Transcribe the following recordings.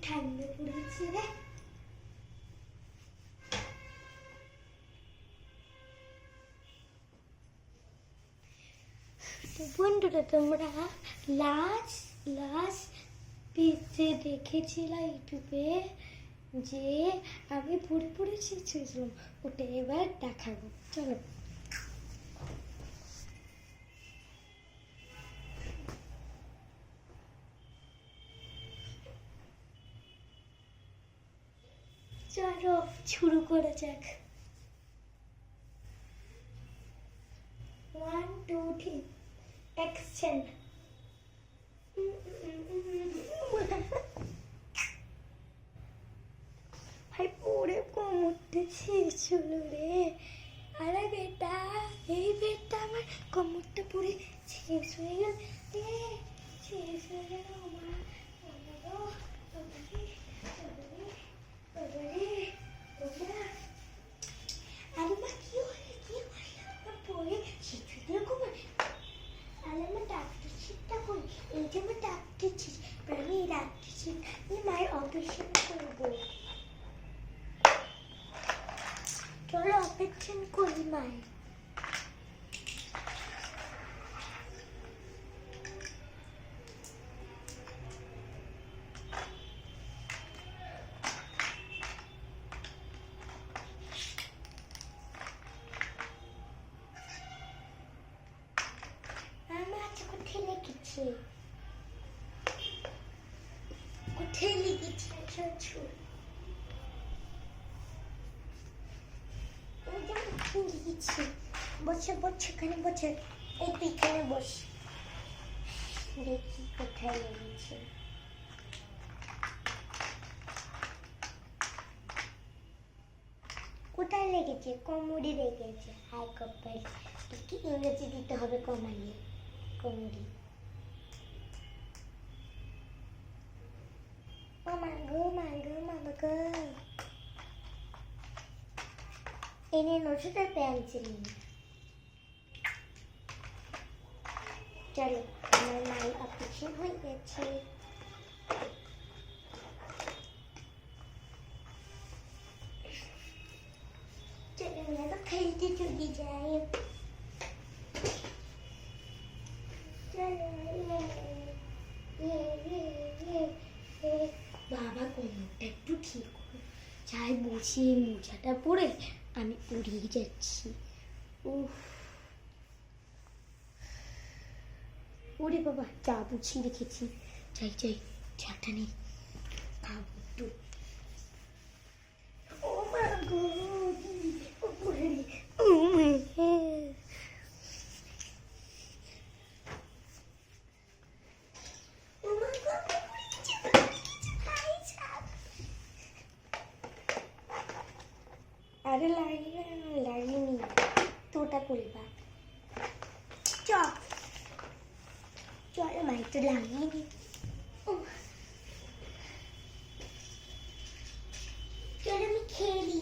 ঠান্ডা পড়েছে রে। তো বন্ধুরা, তোমরা লাস্ট পিসে দেখেছিলাম ইউটিউবে যে আমি পড়ে পড়ে শিখেছিলাম, ওটা এবার দেখাবো। চলো। চলো শুরু করা যাক। 1 2 3 অ্যাকশন। ভাই পড়ে কোমরটা শেষ হলো রে। আরে বেটা, এই বেটা আমার কোমরটা পড়ে শেষ হয়ে গেল রে, শেষ হয়ে গেল আমার। আরে মা কি হলো, কি হলো? পড়ে শেষ হয়ে গেল কোমর। আরে আমার ডাক্তার শিটটা কই? এই যে আমার ডাক্তার শিট, আমি এই ডাক্তার শিট মায়ের অপারেশন করবো। চলো অপারেশন করি মায়ের। কোথায় লিখেছি? লিখেছি বসে বসে, এখানে বসে, এই পিছনে বস। দেখি কোথায় লেগেছে। কোথায় লেগেছে? কোমরে লেগেছে। হাই কপাল, কি ইংরেজি দিতে হবে কমাইয়ে? কোমরে। মাগো এনে নতুন পেন্সিল। চলো, আমার মায়ের অপারেশন হয়ে গেছে। চলো আমরা তো খেলতে চলে যাই। বাবা কোমরটা একটু ঠিক করে চাই, বসিয়ে মোজাটা পরে আমি উড়িয়ে যাচ্ছি। ওরে বাবা, চা বুঝিয়ে রেখেছি। যাই চাটা নেই, খাবো একটু। ও মা গো, আরে লাইনে নেই তোটা করবা। চলো মা একটু লাগিয়ে নি। চলো আমি খেলি।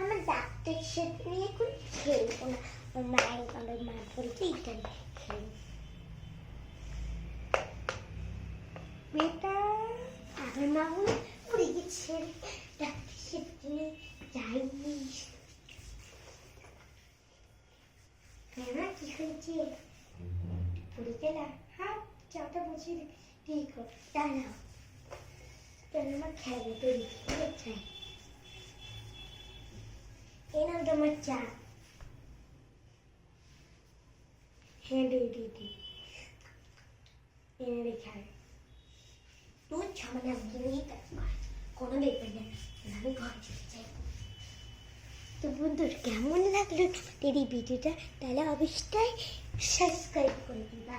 আমার ডাক্তার সাথে নিয়ে এখন খেলবো না। আমার মা বলছে এইটা খেলবো। বেটা আমার মা পড়ে গেছে, ডাক্তার সাথে নিয়ে যাইনি। কি হয়েছে? পড়ে গেলাম। হ্যাঁ, চাটা বসিয়ে ঠিক হবে। দাঁড়াও, আমার খেলা তৈরি চাই। এই নাম তোমার চা। হ্যাঁ দিদি এনে রেখে তুই ঝামেলা গিয়ে কোনো ব্যাপার না, আমি ঘরে চলে যাই। তো বন্ধুর কেমন লাগলো তোমাদের এই ভিডিওটা? তাহলে অবশ্যই সাবস্ক্রাইব করে দিবা।